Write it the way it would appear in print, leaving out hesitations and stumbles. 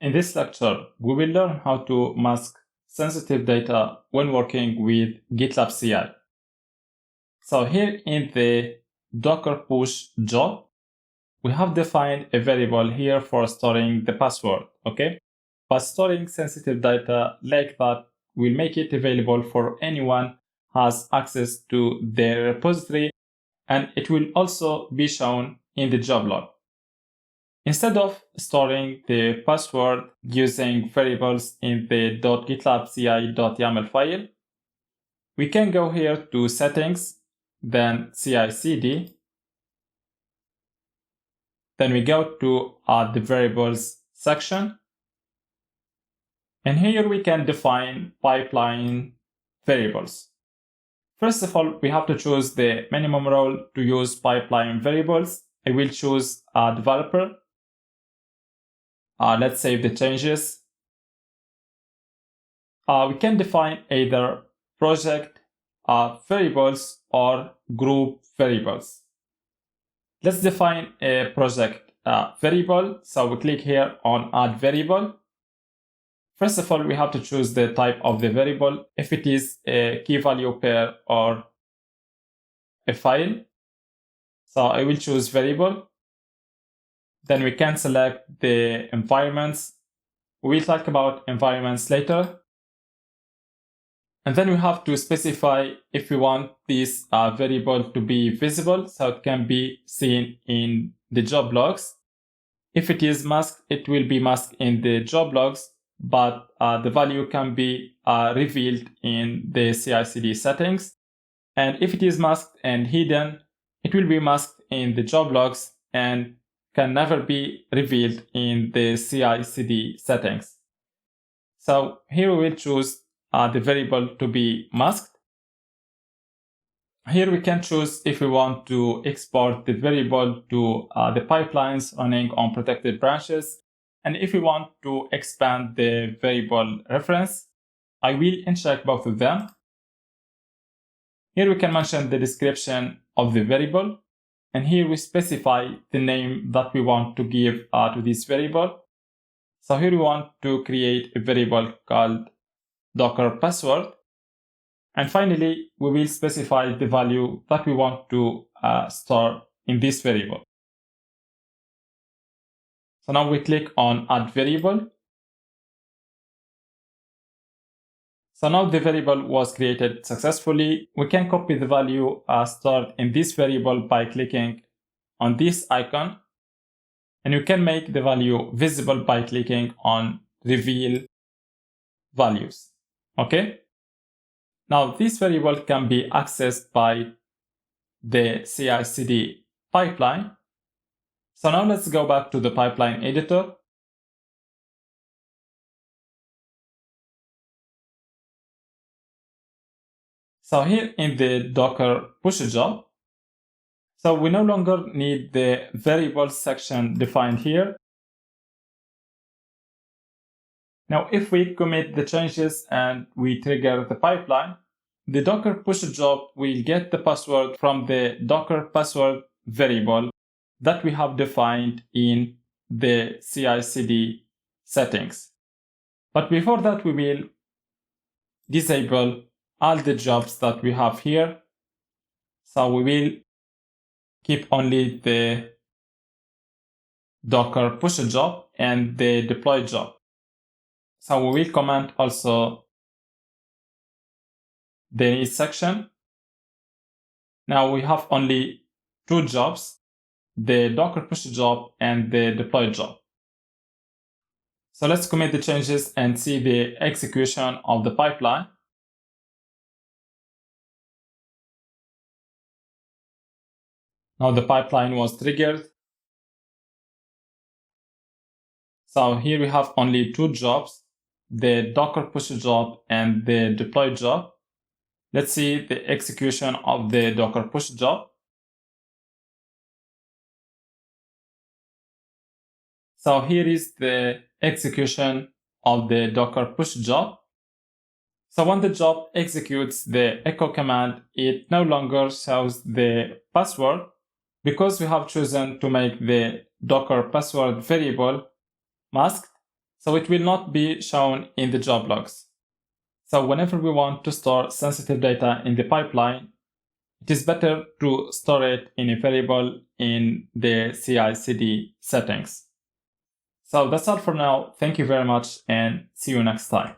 In this lecture, we will learn how to mask sensitive data when working with GitLab CI. So here in the Docker push job, we have defined a variable here for storing the password, okay? But storing sensitive data like that will make it available for anyone who has access to the repository, and it will also be shown in the job log. Instead of storing the password using variables in the .gitlab ci.yaml file, we can go here to Settings, then CI CD. Then we go to the Variables section. And here we can define pipeline variables. First of all, we have to choose the minimum role to use pipeline variables. I will choose a developer. Let's save the changes. We can define either project variables or group variables. Let's define a project variable. So we click here on Add Variable. First of all, we have to choose the type of the variable, if it is a key value pair or a file. So I will choose variable. Then we can select the environments. We'll talk about environments later. And then we have to specify if we want this variable to be visible, so it can be seen in the job logs. If it is masked, it will be masked in the job logs, but the value can be revealed in the CI CD settings. And if it is masked and hidden, it will be masked in the job logs and can never be revealed in the CI CD settings. So here we will choose the variable to be masked. Here we can choose if we want to export the variable to the pipelines running on protected branches, and if we want to expand the variable reference. I will uncheck both of them. Here we can mention the description of the variable, and here we specify the name that we want to give to this variable. So here we want to create a variable called Docker password. And finally, we will specify the value that we want to store in this variable. So now we click on Add Variable. So now the variable was created successfully. We can copy the value stored in this variable by clicking on this icon. And you can make the value visible by clicking on Reveal Values. Okay? Now this variable can be accessed by the CI CD pipeline. So now let's go back to the pipeline editor. So here in the Docker push job, so we no longer need the variables section defined here. Now if we commit the changes and we trigger the pipeline, the Docker push job will get the password from the Docker password variable that we have defined in the CI CD settings. But before that, we will disable all the jobs that we have here. So we will keep only the Docker push job and the deploy job. So we will comment also the need section. Now we have only two jobs, the Docker push job and the deploy job. So let's commit the changes and see the execution of the pipeline. Now the pipeline was triggered. So here we have only two jobs, the Docker push job and the deploy job. Let's see the execution of the Docker push job. So here is the execution of the Docker push job. So when the job executes the echo command, it no longer shows the password because we have chosen to make the Docker password variable masked. so it will not be shown in the job logs. So whenever we want to store sensitive data in the pipeline, it is better to store it in a variable in the CI CD settings. So that's all for now. Thank you very much and see you next time.